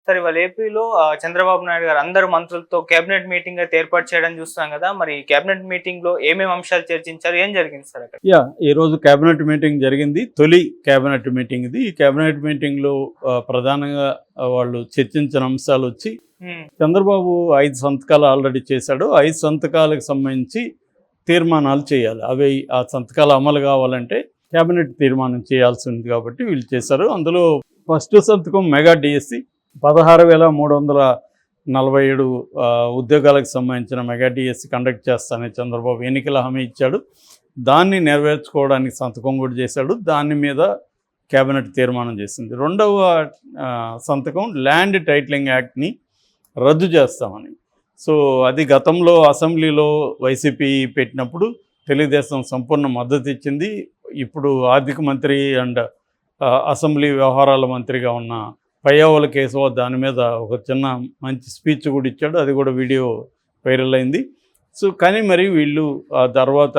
సరే ఇవాళ ఏపీలో చంద్రబాబు నాయుడు గారు అందరు మంత్రులతో కేబినెట్ మీటింగ్ అయితే ఏర్పాటు చేయడం చూస్తున్నాం కదా! మరి కేబినెట్ మీటింగ్‌లో ఏమేమి అంశాలు చర్చించారు? ఏం జరిగింది సార్ అక్కడ? ఈరోజు కేబినెట్ మీటింగ్ జరిగింది. తొలి కేబినెట్ మీటింగ్ ఇది. ఈ కేబినెట్ మీటింగ్‌లో ప్రధానంగా వాళ్ళు చర్చించిన అంశాలొచ్చి చంద్రబాబు 5 సంతకాలు ఆల్రెడీ చేశాడు. 5 సంతకాలకు సంబంధించి తీర్మానాలు చేయాలి. ఆ సంతకాలు అమలు కావాలంటే కేబినెట్ తీర్మానం చేయాల్సి ఉంది కాబట్టి వీళ్ళు చేశారు. అందులో ఫస్ట్ సంతకం మెగా డిఎస్సి 16,347 ఉద్యోగాలకు సంబంధించిన మెగా డిఎస్సి కండక్ట్ చేస్తానని చంద్రబాబు ఎన్నికల హామీ ఇచ్చాడు. దాన్ని నెరవేర్చుకోవడానికి సంతకం కూడా చేశాడు. దాని మీద కేబినెట్ తీర్మానం చేసింది. రెండవ సంతకం ల్యాండ్ టైటిలింగ్ యాక్ట్ని రద్దు చేస్తామని. సో అది గతంలో అసెంబ్లీలో వైసీపీ పెట్టినప్పుడు తెలుగుదేశం సంపూర్ణ మద్దతు ఇచ్చింది. ఇప్పుడు ఆర్థిక మంత్రి అండ్ అసెంబ్లీ వ్యవహారాల మంత్రిగా ఉన్న పయ్యావుల కేశవ దాని మీద ఒక చిన్న మంచి స్పీచ్ కూడా ఇచ్చాడు. అది కూడా వీడియో వైరల్ అయింది. సో కానీ మరి వీళ్ళు ఆ తర్వాత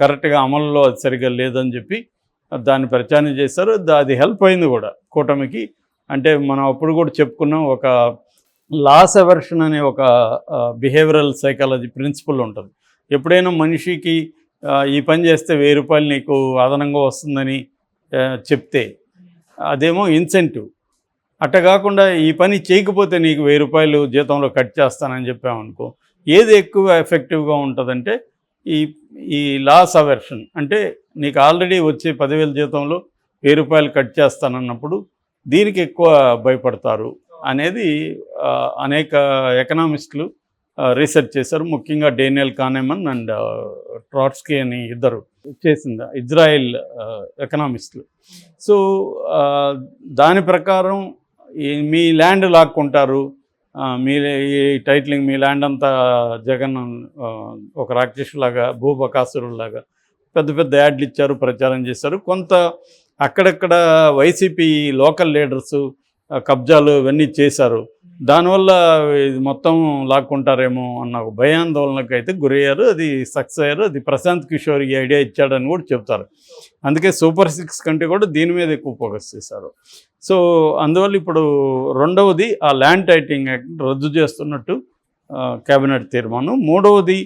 కరెక్ట్గా అమలులో అది సరిగ్గా లేదని చెప్పి దాన్ని ప్రచారం చేశారు. అది హెల్ప్ అయింది కూడా కూటమికి. అంటే మనం అప్పుడు కూడా చెప్పుకున్నాం, ఒక లాస్ అవర్షన్ అనే ఒక బిహేవియరల్ సైకాలజీ ప్రిన్సిపల్ ఉంటుంది. ఎప్పుడైనా మనిషికి ఈ పని చేస్తే 1000 రూపాయలు నీకు అదనంగా వస్తుందని చెప్తే అదేమో ఇన్సెంటివ్. అట్ట కాకుండా ఈ పని చేయకపోతే నీకు 1000 రూపాయలు జీతంలో కట్ చేస్తానని చెప్పామనుకో, ఏది ఎక్కువ ఎఫెక్టివ్గా ఉంటుందంటే ఈ లాస్ అవర్షన్. అంటే నీకు ఆల్రెడీ వచ్చే 10,000 జీతంలో 1000 రూపాయలు కట్ చేస్తానన్నప్పుడు దీనికి ఎక్కువ భయపడతారు అనేది అనేక ఎకనామిస్టులు రీసెర్చ్ చేశారు. ముఖ్యంగా డేనియల్ కానెమన్ అండ్ ట్రాట్స్కీ అని ఇద్దరు చేసింది ఇజ్రాయెల్ ఎకనామిస్టులు. సో దాని ప్రకారం మీ ల్యాండ్ లాక్కుంటారు, మీ ఈ టైటిలింగ్ మీ ల్యాండ్ అంతా జగన్ ఒక రాక్షసులాగా భూబకాసురులాగా పెద్ద పెద్ద యాడ్లు ఇచ్చారు, ప్రచారం చేశారు. కొంత అక్కడక్కడ వైసీపీ లోకల్ లీడర్సు కబ్జాలు ఇవన్నీ చేశారు. దానివల్ల ఇది మొత్తం లాక్కుంటారేమో అన్న ఒక భయాందోళనకు అయితే గురయ్యారు. అది సక్సెస్ అయ్యారు. అది ప్రశాంత్ కిషోర్ ఈ ఐడియా ఇచ్చాడని కూడా చెప్తారు. అందుకే సూపర్ 6 కంటే కూడా దీని మీద ఎక్కువ ఫోకస్ చేశారు. సో అందువల్ల ఇప్పుడు రెండవది ఆ ల్యాండ్ టైటిలింగ్ యాక్ట్ రద్దు చేస్తున్నట్టు కేబినెట్ తీర్మానం. మూడవది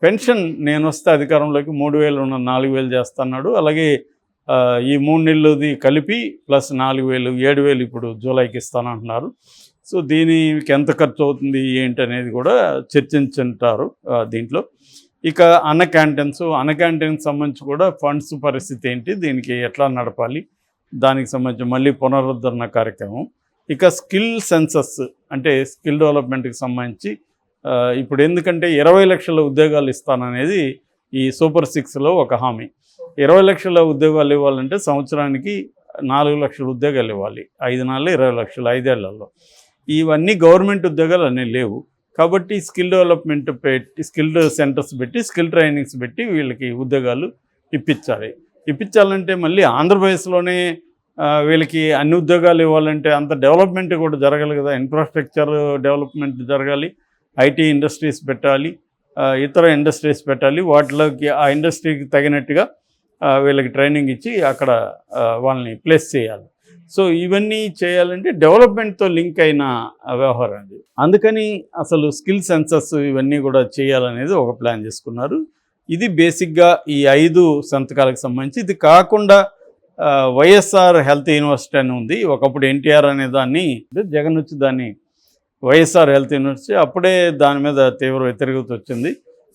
పెన్షన్ నేను వస్తే అధికారంలోకి 3,000 ఉన్న 4,000 చేస్తున్నాడు. అలాగే ఈ 3 నెలలది కలిపి ప్లస్ 4,000 7,000 ఇప్పుడు జూలైకి ఇస్తానంటున్నారు. సో దీనికి ఎంత ఖర్చు అవుతుంది ఏంటి అనేది కూడా చర్చించుంటారు దీంట్లో. ఇక అన్న క్యాంటీన్కి సంబంధించి కూడా ఫండ్స్ పరిస్థితి ఏంటి, దీనికి ఎట్లా నడపాలి, దానికి సంబంధించి మళ్ళీ పునరుద్ధరణ కార్యక్రమం. ఇక స్కిల్ సెన్సస్ అంటే స్కిల్ డెవలప్మెంట్కి సంబంధించి ఇప్పుడు ఎందుకంటే 20 లక్షల ఉద్యోగాలు ఇస్తాననేది ఈ సూపర్ 6లో ఒక హామీ. 20 లక్షల ఉద్యోగాలు ఇవ్వాలంటే సంవత్సరానికి 4 లక్షల ఉద్యోగాలు ఇవ్వాలి. 5 నెలలు 20 లక్షలు 5 ఏళ్లలో. ఇవన్నీ గవర్నమెంట్ ఉద్యోగాలు అన్నీ లేవు. కాబట్టి స్కిల్ డెవలప్మెంట్ పెట్టి స్కిల్డ్ సెంటర్స్ పెట్టి స్కిల్ ట్రైనింగ్స్ పెట్టి వీళ్ళకి ఉద్యోగాలు ఇప్పించాలంటే మళ్ళీ ఆంధ్రప్రదేశ్లోనే వీళ్ళకి అన్ని ఉద్యోగాలు ఇవ్వాలంటే అంత డెవలప్మెంట్ కూడా జరగాలి కదా. ఇన్ఫ్రాస్ట్రక్చర్ డెవలప్మెంట్ జరగాలి, ఐటీ ఇండస్ట్రీస్ పెట్టాలి, ఇతర ఇండస్ట్రీస్ పెట్టాలి. వాటిలోకి ఆ ఇండస్ట్రీకి తగినట్టుగా వీళ్ళకి ట్రైనింగ్ ఇచ్చి అక్కడ వాళ్ళని ప్లేస్ చేయాలి. సో ఇవన్నీ చేయాలంటే డెవలప్మెంట్తో లింక్ అయిన వ్యవహారం అది. అందుకని అసలు స్కిల్ సెన్సస్ ఇవన్నీ కూడా చేయాలనేది ఒక ప్లాన్ చేసుకున్నారు. ఇది బేసిక్గా ఈ 5 సంతకాలకు సంబంధించి. ఇది కాకుండా వైఎస్ఆర్ హెల్త్ యూనివర్సిటీ అని ఉంది. ఒకప్పుడు ఎన్టీఆర్ అనే దాన్ని జగన్ వచ్చి దాన్ని వైఎస్ఆర్ హెల్త్ యూనివర్సిటీ, అప్పుడే దాని మీద తీవ్ర వ్యతిరేకత వచ్చింది.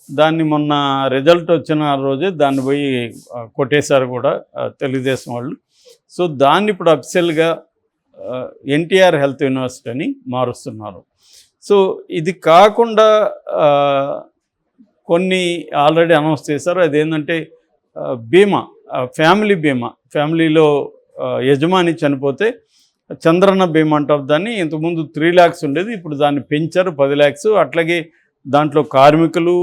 దాన్ని మొన్న రిజల్ట్ వచ్చిన రోజే దాన్ని పోయి కొట్టేశారు కూడా తెలుగుదేశం వాళ్ళు. సో దాన్ని ఇప్పుడు అఫిషియల్గా ఎన్టీఆర్ హెల్త్ యూనివర్సిటీ అని మారుస్తున్నారు. సో ఇది కాకుండా కొన్ని ఆల్రెడీ అనౌన్స్ చేశారు. అదేంటంటే బీమా, ఫ్యామిలీ బీమా. ఫ్యామిలీలో యజమాని చనిపోతే చంద్రన్న బీమా అంటారు దాన్ని. ఇంతకుముందు 3 lakhs ఉండేది, ఇప్పుడు దాన్ని పెంచారు 10 lakhs. అట్లాగే దాంట్లో కార్మికులు,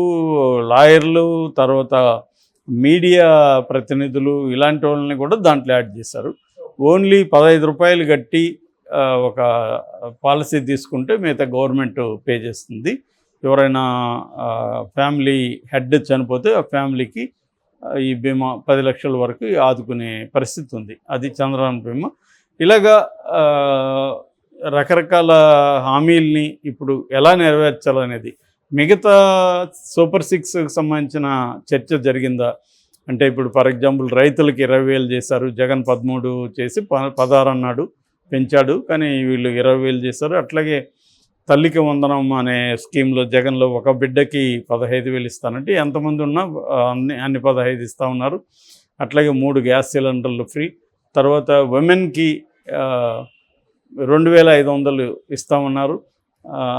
లాయర్లు, తర్వాత మీడియా ప్రతినిధులు ఇలాంటి వాళ్ళని కూడా దాంట్లో యాడ్ చేశారు. ఓన్లీ 15 రూపాయలు కట్టి ఒక పాలసీ తీసుకుంటే మిగతా గవర్నమెంట్ పే చేస్తుంది. ఎవరైనా ఫ్యామిలీ హెడ్ చనిపోతే ఆ ఫ్యామిలీకి ఈ బీమా 10 లక్షల వరకు ఆదుకునే పరిస్థితి ఉంది. అది చంద్రబాబు బీమా. ఇలాగా రకరకాల హామీల్ని ఇప్పుడు ఎలా నెరవేర్చాలనేది, మిగతా సూపర్ సిక్స్కి సంబంధించిన చర్చ జరిగిందా అంటే ఇప్పుడు ఫర్ ఎగ్జాంపుల్ రైతులకి 20,000 చేశారు, జగన్ 13 చేసి 16 అన్నాడు, పెంచాడు, కానీ వీళ్ళు 20,000 చేశారు. అట్లాగే తల్లికి వందనం అనే స్కీమ్లో జగన్లో ఒక బిడ్డకి 15,000 ఇస్తానంటే ఎంతమంది ఉన్నా అన్ని 15 ఇస్తూ ఉన్నారు. అట్లాగే 3 గ్యాస్ సిలిండర్లు ఫ్రీ. తర్వాత ఉమెన్కి 2,500 ఇస్తామన్నారు.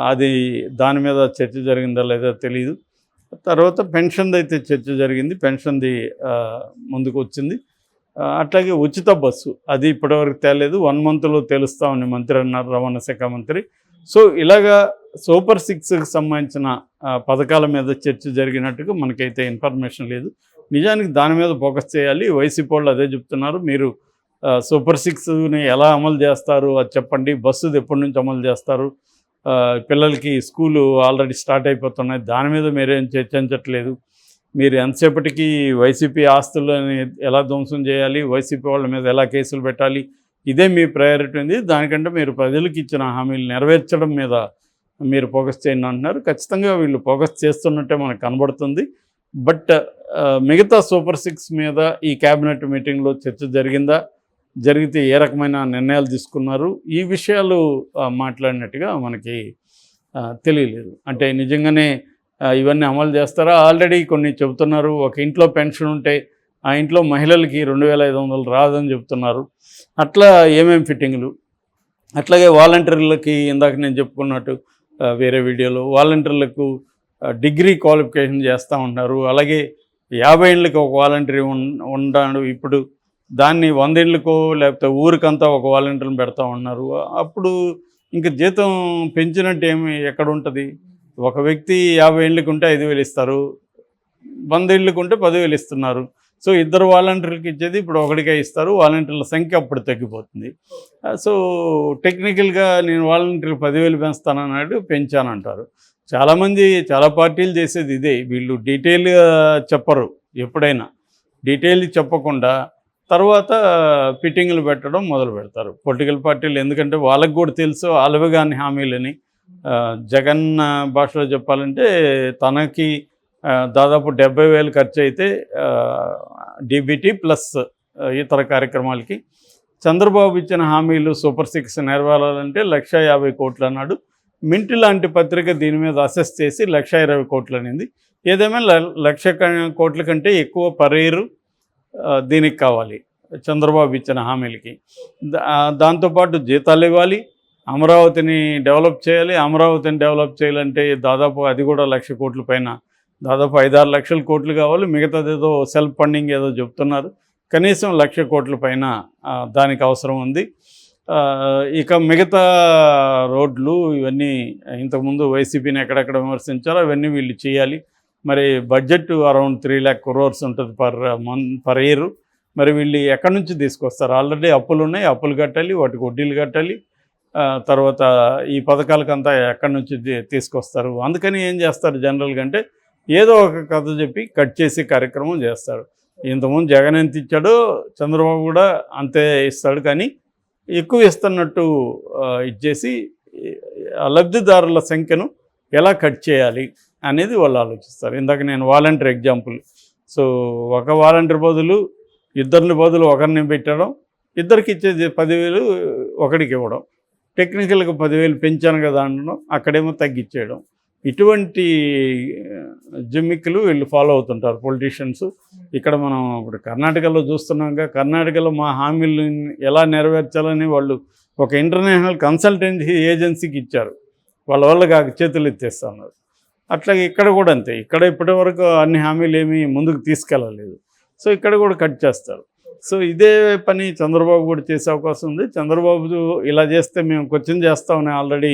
అది దాని మీద చర్చ జరిగిందా లేదా తెలియదు. తర్వాత పెన్షన్ది అయితే చర్చ జరిగింది, పెన్షన్ది ముందుకు వచ్చింది. అట్లాగే ఉచిత బస్సు అది ఇప్పటివరకు తేలేదు, 1 మంత్లో తెలుస్తామని మంత్రి అన్నారు, రవాణా శాఖ మంత్రి. సో ఇలాగా సూపర్ సిక్స్కి సంబంధించిన పథకాల మీద చర్చ జరిగినట్టుగా మనకైతే ఇన్ఫర్మేషన్ లేదు. నిజానికి దాని మీద ఫోకస్ చేయాలి. వైసీపీ వాళ్ళు అదే చెప్తున్నారు, మీరు సూపర్ సిక్స్ని ఎలా అమలు చేస్తారు అది చెప్పండి, బస్సుది ఎప్పటి నుంచి అమలు చేస్తారు, పిల్లలకి స్కూలు ఆల్రెడీ స్టార్ట్ అయిపోతున్నాయి, దాని మీద మీరేం చర్చించట్లేదు, మీరు ఎంతసేపటికి వైసీపీ ఆస్తులని ఎలా ధ్వంసం చేయాలి, వైసీపీ వాళ్ళ మీద ఎలా కేసులు పెట్టాలి, ఇదే మీ ప్రయారిటీ ఉంది, దానికంటే మీరు ప్రజలకు ఇచ్చిన హామీలు నెరవేర్చడం మీద మీరు ఫోకస్ చేయండి అంటున్నారు. ఖచ్చితంగా వీళ్ళు ఫోకస్ చేస్తున్నట్టే మనకు కనబడుతుంది. బట్ మిగతా సూపర్ సిక్స్ మీద ఈ క్యాబినెట్ మీటింగ్లో చర్చ జరిగిందా, జరిగితే ఏ రకమైన నిర్ణయాలు తీసుకున్నారు, ఈ విషయాలు మాట్లాడినట్టుగా మనకి తెలియలేదు. అంటే నిజంగానే ఇవన్నీ అమలు చేస్తారా? ఆల్రెడీ కొన్ని చెబుతున్నారు, ఒక ఇంట్లో పెన్షన్ ఉంటే ఆ ఇంట్లో మహిళలకి 2,500 రాదని చెప్తున్నారు. అట్లా ఏమేమి ఫిట్టింగ్లు. అట్లాగే వాలంటీర్లకి ఇందాక నేను చెప్పుకున్నట్టు వేరే వీడియోలో వాలంటీర్లకు డిగ్రీ క్వాలిఫికేషన్ చేస్తూ ఉంటారు. అలాగే 50 ఏళ్ళకి ఒక వాలంటీర్ ఉన్నాడు, ఇప్పుడు దాన్ని 100 ఏళ్ళకో లేకపోతే ఊరికంతా ఒక వాలంటీర్ని పెడతా ఉన్నారు. అప్పుడు ఇంక జీతం పెంచినట్టు ఏమి ఎక్కడ ఉంటుంది? ఒక వ్యక్తి 50 ఏళ్ళకి ఉంటే 5,000 ఇస్తారు, 100 ఏళ్ళకి ఉంటే 10,000 ఇస్తున్నారు. సో ఇద్దరు వాలంటీర్లకు ఇచ్చేది ఇప్పుడు ఒకటికే ఇస్తారు, వాలంటీర్ల సంఖ్య అప్పుడు తగ్గిపోతుంది. సో టెక్నికల్గా నేను వాలంటీర్లు 10,000 పెంచుతానన్నాడు, పెంచానంటారు. చాలామంది చాలా పార్టీలు చేసేది ఇదే, వీళ్ళు డీటెయిల్గా చెప్పరు, ఎప్పుడైనా డీటెయిల్ చెప్పకుండా తర్వాత ఫిట్టింగ్లు పెట్టడం మొదలు పెడతారు పొలిటికల్ పార్టీలు. ఎందుకంటే వాళ్ళకు కూడా తెలుసు వాళ్ళవి కానీ హామీలని. జగన్ భాషలో చెప్పాలంటే తనకి దాదాపు 70,000 ఖర్చు అయితే డీబీటీ ప్లస్ ఇతర కార్యక్రమాలకి. చంద్రబాబు ఇచ్చిన హామీలు సూపర్ సిక్స్ నెరవేరాలంటే 1,50,000 కోట్లు అన్నాడు. మింటి లాంటి పత్రిక దీని మీద అసెస్ చేసి 1,20,000 కోట్లు అనింది. ఏదేమైనా 1,00,000 కోట్ల కంటే ఎక్కువ పర్ ఇయర్ దీనికి కావాలి చంద్రబాబు ఇచ్చిన హామీలకి. దాంతోపాటు జీతాలు ఇవ్వాలి, అమరావతిని డెవలప్ చేయాలి. అమరావతిని డెవలప్ చేయాలంటే దాదాపు అది కూడా 1,00,000 కోట్ల పైన, దాదాపు 5-6 లక్షల కోట్లు కావాలి. మిగతాది ఏదో సెల్ఫ్ ఫండింగ్ ఏదో చెప్తున్నారు, కనీసం 1,00,000 కోట్ల పైన దానికి అవసరం ఉంది. ఇక మిగతా రోడ్లు ఇవన్నీ ఇంతకుముందు వైసీపీని ఎక్కడెక్కడ విమర్శించారో అవన్నీ వీళ్ళు చేయాలి. మరి బడ్జెట్ అరౌండ్ 3 lakh crores ఉంటుంది పర్ ఇయర్. మరి వీళ్ళు ఎక్కడి నుంచి తీసుకొస్తారు? ఆల్రెడీ అప్పులు ఉన్నాయి, అప్పులు కట్టాలి, వాటికి వడ్డీలు కట్టాలి. తర్వాత ఈ పథకాలకంతా ఎక్కడి నుంచి తీసుకొస్తారు? అందుకని ఏం చేస్తారు జనరల్గా అంటే ఏదో ఒక కథ చెప్పి కట్ చేసి కార్యక్రమం చేస్తారు. ఇంతకుముందు జగన్ ఎంత ఇచ్చాడో చంద్రబాబు కూడా అంతే ఇస్తాడు, కానీ ఎక్కువ ఇస్తున్నట్టు ఇచ్చేసి లబ్ధిదారుల సంఖ్యను ఎలా కట్ చేయాలి అనేది వాళ్ళు ఆలోచిస్తారు. ఇందాక నేను వాలంటీర్ ఎగ్జాంపుల్. సో ఒక వాలంటీర్ బదులు ఇద్దరిని బదులు ఒకరిని పెట్టడం, ఇద్దరికి ఇచ్చేది 10,000 ఒకడికి ఇవ్వడం, టెక్నికల్గా 10,000 పెంచాను కదా అనడం, అక్కడేమో తగ్గించేయడం. ఇటువంటి జిమ్మిక్కులు వీళ్ళు ఫాలో అవుతుంటారు పొలిటీషియన్స్. ఇక్కడ మనం ఇప్పుడు కర్ణాటకలో చూస్తున్నాంగా, కర్ణాటకలో మా హామీలు ఎలా నెరవేర్చాలని వాళ్ళు ఒక ఇంటర్నేషనల్ కన్సల్టెన్సీ ఏజెన్సీకి ఇచ్చారు, వాళ్ళ వాళ్ళకి చేతులు ఎత్తేస్తున్నారు. అట్లాగే ఇక్కడ కూడా అంతే, ఇక్కడ ఇప్పటివరకు అన్ని హామీలు ఏమీ ముందుకు తీసుకెళ్ళలేదు. సో ఇక్కడ కూడా కట్ చేస్తారు. సో ఇదే పని చంద్రబాబు కూడా చేసే అవకాశం ఉంది. చంద్రబాబు ఇలా చేస్తే మేము క్వశ్చన్ చేస్తామని ఆల్రెడీ